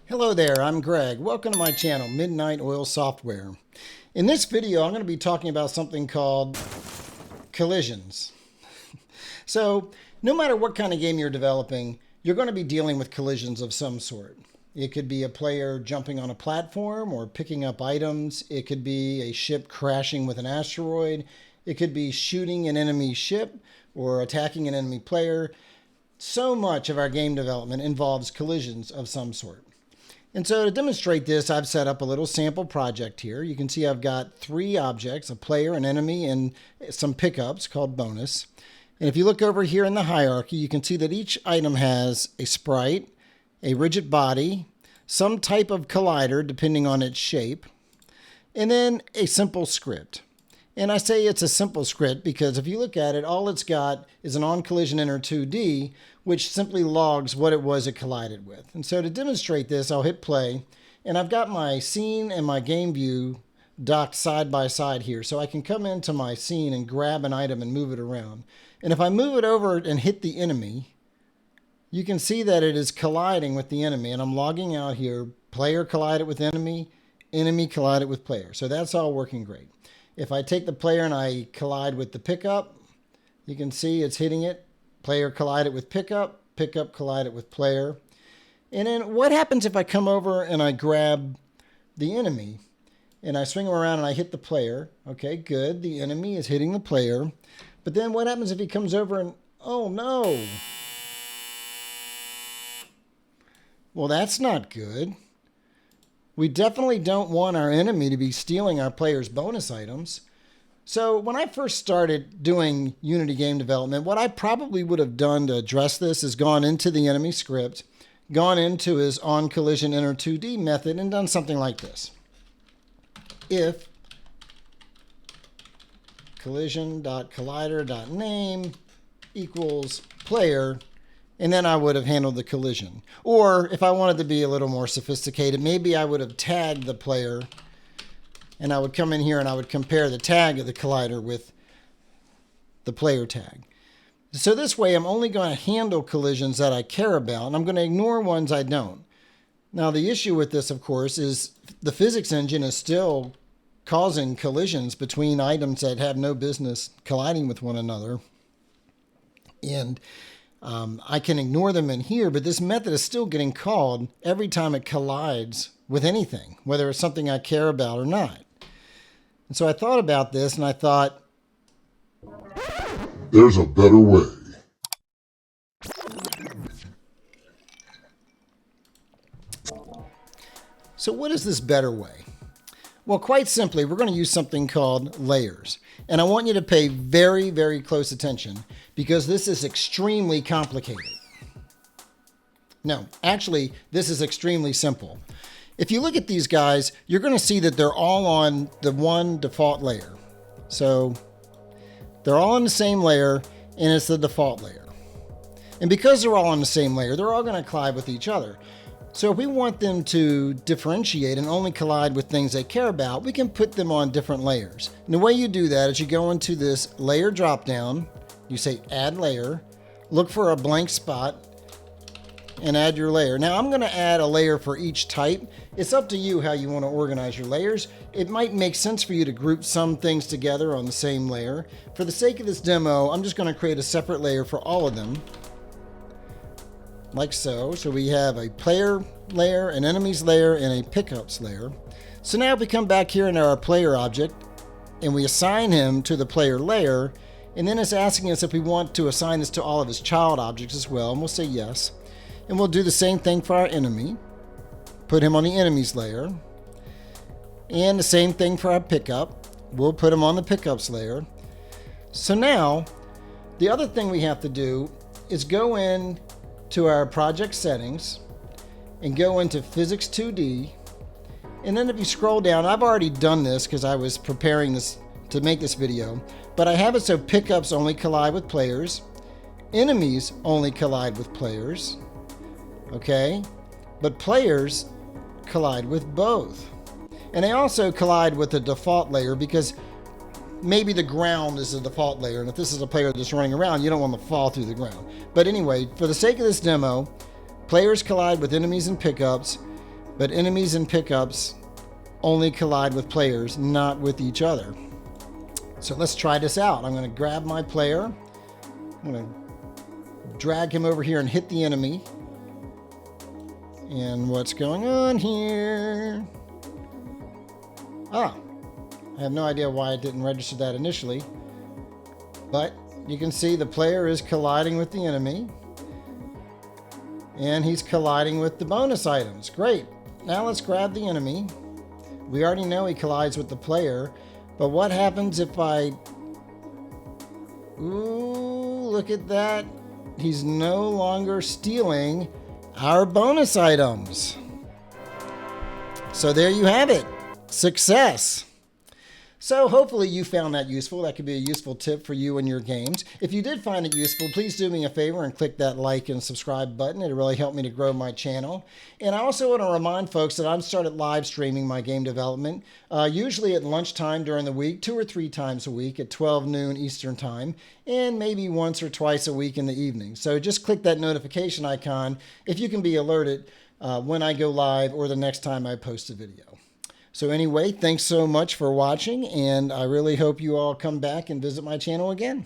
Hello there, I'm Greg. Welcome to my channel, Midnight Oil Software. In this video, I'm going to be talking about something called collisions. So, no matter what kind of game you're developing, you're going to be dealing with collisions of some sort. It could be a player jumping on a platform or picking up items. It could be a ship crashing with an asteroid. It could be shooting an enemy ship or attacking an enemy player. So much of our game development involves collisions of some sort. And so to demonstrate this, I've set up a little sample project here. You can see I've got 3 objects, a player, an enemy, and some pickups called bonus. And if you look over here in the hierarchy, you can see that each item has a sprite, a rigid body, some type of collider depending on its shape, and then a simple script. And I say it's a simple script because if you look at it, all it's got is an onCollisionEnter2D, which simply logs what it was it collided with. And so to demonstrate this, I'll hit play, and I've got my scene and my game view docked side by side here. So I can come into my scene and grab an item and move it around. And if I move it over and hit the enemy, you can see that it is colliding with the enemy. And I'm logging out here, player collided with enemy, enemy collided with player. So that's all working great. If I take the player and I collide with the pickup, you can see it's hitting it. Player collided with pickup, pickup collided with player. And then what happens if I come over and I grab the enemy and I swing him around and I hit the player? Okay, good. The enemy is hitting the player. But then what happens if he comes over and, oh no. Well, that's not good. We definitely don't want our enemy to be stealing our player's bonus items. So when I first started doing Unity game development, what I probably would have done to address this is gone into the enemy script, gone into his onCollisionEnter2D method, and done something like this. If collision.collider.name equals player, and then I would have handled the collision. Or if I wanted to be a little more sophisticated, maybe I would have tagged the player and I would come in here and I would compare the tag of the collider with the player tag. So this way I'm only going to handle collisions that I care about and I'm going to ignore ones I don't. Now the issue with this, of course, is the physics engine is still causing collisions between items that have no business colliding with one another. And I can ignore them in here, but this method is still getting called every time it collides with anything, whether it's something I care about or not. And so I thought about this and I thought, there's a better way. So what is this better way? Well, quite simply, we're going to use something called layers. And I want you to pay very, very close attention because this is extremely complicated. No, actually, this is extremely simple. If you look at these guys, you're going to see that they're all on the one default layer. So they're all on the same layer and it's the default layer. And because they're all on the same layer, they're all going to collide with each other. So if we want them to differentiate and only collide with things they care about, we can put them on different layers. And the way you do that is you go into this layer dropdown, you say add layer, look for a blank spot, and add your layer. Now I'm going to add a layer for each type. It's up to you how you want to organize your layers. It might make sense for you to group some things together on the same layer. For the sake of this demo, I'm just going to create a separate layer for all of them. Like so. So we have a player layer, an enemies layer, and a pickups layer. So now if we come back here into our player object and we assign him to the player layer, and then it's asking us if we want to assign this to all of his child objects as well, and we'll say yes. And we'll do the same thing for our enemy. Put him on the enemies layer. And the same thing for our pickup. We'll put him on the pickups layer. So now, the other thing we have to do is go in to our project settings and go into physics 2D. And then if you scroll down, I've already done this because I was preparing this to make this video, but I have it so pickups only collide with players, enemies only collide with players, okay? But players collide with both. And they also collide with the default layer because maybe the ground is the default layer, and if this is a player that's running around, you don't want to fall through the ground. But anyway, for the sake of this demo, players collide with enemies and pickups, but enemies and pickups only collide with players, not with each other. So let's try this out. I'm going to grab my player. I'm going to drag him over here and hit the enemy. And what's going on here? I have no idea why it didn't register that initially. But you can see the player is colliding with the enemy. And he's colliding with the bonus items. Great. Now let's grab the enemy. We already know he collides with the player. But what happens if I... Ooh, look at that. He's no longer stealing our bonus items. So there you have it. Success. So hopefully you found that useful. That could be a useful tip for you in your games. If you did find it useful, please do me a favor and click that like and subscribe button. It'll really help me to grow my channel. And I also want to remind folks that I've started live streaming my game development, usually at lunchtime during the week, 2 or 3 times a week at 12 noon Eastern time, and maybe once or twice a week in the evening. So just click that notification icon if you can be alerted when I go live or the next time I post a video. So anyway, thanks so much for watching, and I really hope you all come back and visit my channel again.